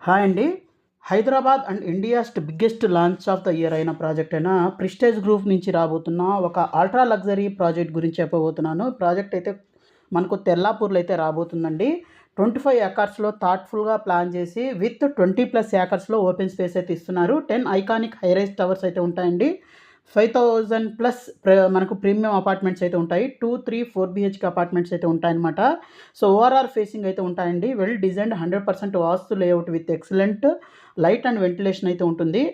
Hi అండి. Hyderabad and India's biggest launch of the year అయిన project అయిన ప్రిస్టేజ్ గ్రూప్ నుంచి రాబోతున్న ఒక అల్ట్రా లగ్జరీ ప్రాజెక్ట్ గురించి చెప్పబోతున్నాను. ప్రాజెక్ట్ అయితే మనకు తెల్లాపూర్లో అయితే రాబోతుందండి. 25 ఎకర్స్‌లో థాట్‌ఫుల్‌గా ప్లాన్ చేసి విత్ 20+ ఎకర్స్‌లో ఓపెన్ స్పేస్ అయితే ఇస్తున్నారు. 10 ఐకానిక్ హై రైజ్ టవర్స్ అయితే ఉంటాయండి. 5000 ప్లస్ మనకు ప్రీమియం అపార్ట్మెంట్స్ అయితే ఉంటాయి. 2, 3, 4 బీహెచ్‌కే అపార్ట్మెంట్స్ అయితే ఉంటాయన్నమాట. సో ఓఆర్ఆర్ ఫేసింగ్ అయితే ఉంటాయండి. Well designed 100% vastu layout with excellent light and ventilation అయితే ఉంటుంది.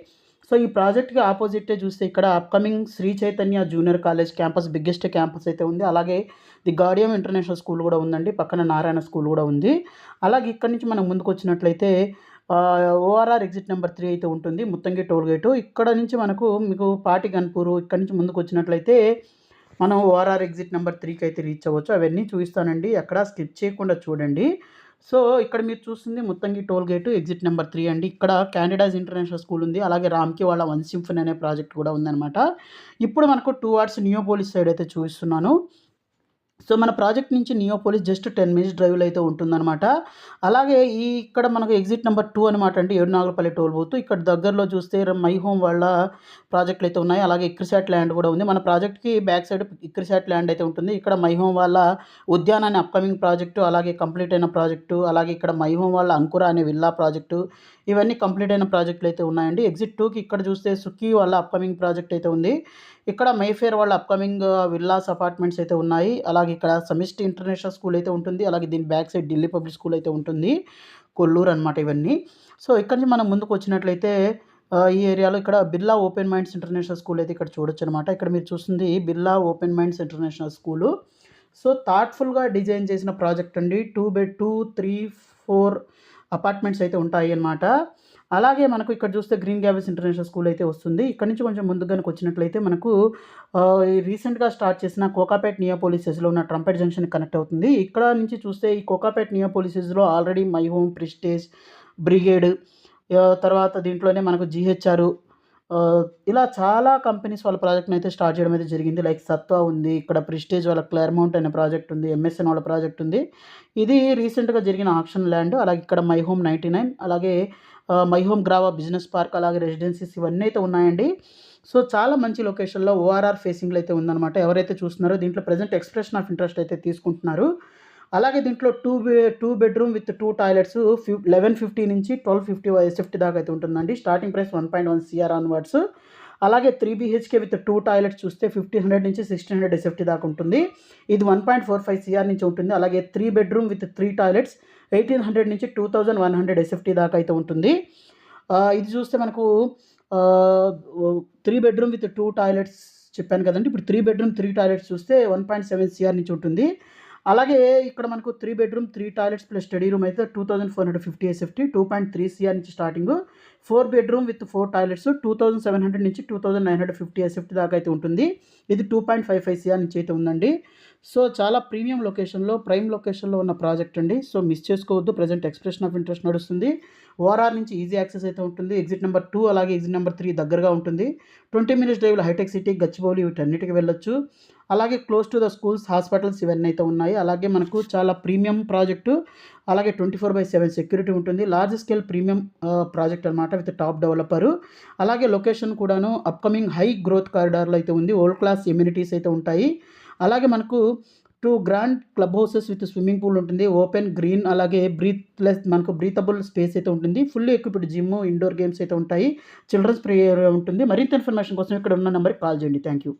సో ఈ ప్రాజెక్ట్‌కి ఆపోజిటే చూస్తే ఇక్కడ upcoming Sri Chaitanya junior college campus biggest campus అయితే ఉంది. అలాగే ది గార్డియం ఇంటర్నేషనల్ స్కూల్ కూడా ఉందండి. పక్కన నారాయణ స్కూల్ కూడా ఉంది. అలాగే ఇక్కడి నుంచి మనం ముందుకొచ్చినట్లయితే ఓఆర్ఆర్ ఎగ్జిట్ నెంబర్ 3 అయితే ఉంటుంది. Muthangi toll gate. ఇక్కడ నుంచి మీకు పాటి గన్పూరు ఇక్కడి నుంచి ముందుకొచ్చినట్లయితే మనం ఓఆర్ఆర్ ఎగ్జిట్ నెంబర్ 3కి అయితే రీచ్ అవ్వచ్చు. అవన్నీ చూపిస్తానండి. ఎక్కడా స్కిప్ చేయకుండా చూడండి. సో ఇక్కడ మీరు చూస్తుంది Muthangi toll gate exit number 3 అండి. ఇక్కడ క్యాండిడాస్ ఇంటర్నేషనల్ స్కూల్ ఉంది. అలాగే రామ్‌కి వాళ్ళ వన్ సింఫనీ అనే ప్రాజెక్ట్ కూడా ఉందనమాట. ఇప్పుడు మనకు టువర్డ్స్ నియోపోలిస్ సైడ్ అయితే చూపిస్తున్నాను. సో మన ప్రాజెక్ట్ నుంచి నియోపోలిస్ జస్ట్ 10 మినిట్స్ డ్రైవ్‌లో అయితే ఉంటుందనమాట. అలాగే ఇక్కడ మనకు ఎగ్జిట్ నెంబర్ 2 అనమాట అండి. ఏడునాగులపల్లి టోల్ బూత్. ఇక్కడ దగ్గరలో చూస్తే మై హోమ్ వాళ్ళ ప్రాజెక్టులు అయితే ఉన్నాయి. అలాగే ఇక్రిసాట్ ల్యాండ్ కూడా ఉంది. మన ప్రాజెక్ట్‌కి బ్యాక్ సైడ్ ఇక్రిసాట్ ల్యాండ్ అయితే ఉంటుంది. ఇక్కడ మై హోమ్ వాళ్ళ ఉద్యాన అనే అప్‌కమింగ్ ప్రాజెక్టు, అలాగే కంప్లీట్ అయిన ప్రాజెక్టు, అలాగే ఇక్కడ మై హోమ్ వాళ్ళ అంకుర అనే విల్లా ప్రాజెక్టు, ఇవన్నీ కంప్లీట్ అయిన ప్రాజెక్టులు అయితే ఉన్నాయండి. ఎగ్జిట్ 2కి ఇక్కడ చూస్తే సుఖీ వాళ్ళ అప్‌కమింగ్ ప్రాజెక్ట్ అయితే ఉంది. ఇక్కడ మైఫేర్ వాళ్ళ అప్‌కమింగ్ విల్లాస్ అపార్ట్మెంట్స్ అయితే ఉన్నాయి. అలాగే ఇక్కడ సమిష్టి ఇంటర్నేషనల్ స్కూల్ అయితే ఉంటుంది. అలాగే దీని back side Delhi public school అయితే ఉంటుంది. కొల్లూరు అనమాట ఇవన్నీ. సో ఇక్కడి నుంచి మనం ముందుకు వచ్చినట్లయితే ఈ ఏరియాలో ఇక్కడ Birla open minds international school అయితే ఇక్కడ చూడొచ్చనమాట. ఇక్కడ మీరు చూస్తుంది Birla open minds international school. So థాట్‌ఫుల్‌గా డిజైన్ చేసిన ప్రాజెక్ట్ అండి. 2, 3, 4 అపార్ట్మెంట్స్ అయితే ఉంటాయి అన్నమాట. అలాగే మనకు ఇక్కడ చూస్తే గ్రీన్ గ్యాబెల్స్ ఇంటర్నేషనల్ స్కూల్ అయితే వస్తుంది. ఇక్కడ నుంచి కొంచెం ముందుకు గనుక వచ్చినట్లయితే మనకు ఈ రీసెంట్‌గా స్టార్ట్ చేసిన కోకాపేట్ నియోపోలిసెస్‌లో ఉన్న ట్రంపెట్ జంక్షన్ కనెక్ట్ అవుతుంది. ఇక్కడ నుంచి చూస్తే ఈ కోకాపేట్ నియోపోలిసెస్‌లో already My Home, Prestige, Brigade తర్వాత దీంట్లోనే మనకు జీహెచ్ఆర్ ఇలా చాలా కంపెనీస్ వాళ్ళ ప్రాజెక్ట్‌ని అయితే స్టార్ట్ చేయడం అయితే జరిగింది. లైక్ సత్వా ఉంది. ఇక్కడ ప్రెస్టేజ్ వాళ్ళ క్లేర్మౌంట్ అనే ప్రాజెక్ట్ ఉంది. ఎంఎస్ఎన్ వాళ్ళ ప్రాజెక్ట్ ఉంది. ఇది రీసెంట్‌గా జరిగిన ఆక్షన్ ల్యాండ్. అలాగే ఇక్కడ మై హోమ్ 99 అలాగే my home Grava business park అలాగే రెసిడెన్సీస్ ఇవన్నీ అయితే ఉన్నాయండి. సో చాలా మంచి లొకేషన్‌లో ఓఆర్ఆర్ ఫేసింగ్‌లో అయితే ఉందనమాట. ఎవరైతే చూస్తున్నారో దీంట్లో ప్రెజెంట్ ఎక్స్‌ప్రెషన్ ఆఫ్ ఇంట్రెస్ట్ అయితే తీసుకుంటున్నారు. అలాగే దీంట్లో 2 బెడ్‌రూమ్ విత్ 2 టాయిలెట్స్ 1150 నుంచి 1250 ఎస్ఎఫ్టీ దాకా అయితే ఉంటుందండి. Starting price 1.1 CR onwards. అలాగే 3 బీహెచ్‌కే విత్ 2 టాయిలెట్స్ చూస్తే 1500 నుంచి 1600 ఎస్ఎఫ్టీ దాకా ఉంటుంది. ఇది 1.45 సీఆర్ నుంచి ఉంటుంది. అలాగే 3 బెడ్‌రూమ్ విత్ 3 టాయిలెట్స్ 1800 నుంచి 2100 ఎస్ఎఫ్టీ దాకా అయితే ఉంటుంది. ఇది చూస్తే మనకు 3 బెడ్‌రూమ్ విత్ 2 టాయిలెట్స్ చెప్పాను కదండీ. ఇప్పుడు 3 బెడ్‌రూమ్ 3 టాయిలెట్స్ చూస్తే 1.7 సీఆర్ నుంచి ఉంటుంది. అలాగే ఇక్కడ మనకు 3 bedroom 3 toilets plus study room అయితే 2450 ఎస్ఎఫ్టీ 2.3 సీఆర్ నుంచి స్టార్టింగు. 4 బెడ్‌రూమ్ విత్ 4 టాయిలెట్స్ 2700 నుంచి 2950 ఎస్ఎఫ్టీ దాకా అయితే ఉంటుంది. ఇది 2.55 సీఆర్ నుంచి అయితే ఉందండి. సో చాలా ప్రీమియం లొకేషన్‌లో, ప్రైమ్ లొకేషన్‌లో ఉన్న ప్రాజెక్ట్ అండి. సో మిస్ చేసుకోవద్దు. ప్రెజెంట్ ఎక్స్‌ప్రెషన్ ఆఫ్ ఇంట్రెస్ట్ నడుస్తుంది. ఓఆర్ఆర్ నుంచి ఈజీ యాక్సెస్ అయితే ఉంటుంది. ఎగ్జిట్ నెంబర్ 2 అలాగే ఎగ్జిట్ నెంబర్ 3 దగ్గరగా ఉంటుంది. 20 మినిట్స్ డ్రైవ్‌లో హైటెక్ సిటీ, గచ్చిబౌలి వీటన్నిటికి వెళ్ళొచ్చు. అలాగే close to the schools, hospitals ఇవన్నీ అయితే ఉన్నాయి. అలాగే మనకు చాలా ప్రీమియం ప్రాజెక్టు. అలాగే 24/7 సెక్యూరిటీ ఉంటుంది. లార్జ్ స్కేల్ ప్రీమియం ప్రాజెక్ట్ అనమాట విత్ టాప్ డెవలపరు. అలాగే లొకేషన్ కూడాను అప్‌కమింగ్ హై గ్రోత్ కారిడార్‌లో అయితే ఉంది. వరల్డ్ క్లాస్ ఎమ్యూనిటీస్ అయితే ఉంటాయి. అలాగే మనకు 2 grand club houses with swimming pool ఉంటుంది. ఓపెన్, గ్రీన్ అలాగే మనకు బ్రీతబుల్ స్పేస్ అయితే ఉంటుంది. Fully equipped gym, indoor games అయితే ఉంటాయి. చిల్డ్రన్స్ ప్లే ఏరియా ఉంటుంది. మరింత ఇన్ఫర్మేషన్ కోసం ఇక్కడ ఉన్న నెంబర్‌కి కాల్ చేయండి. Thank you.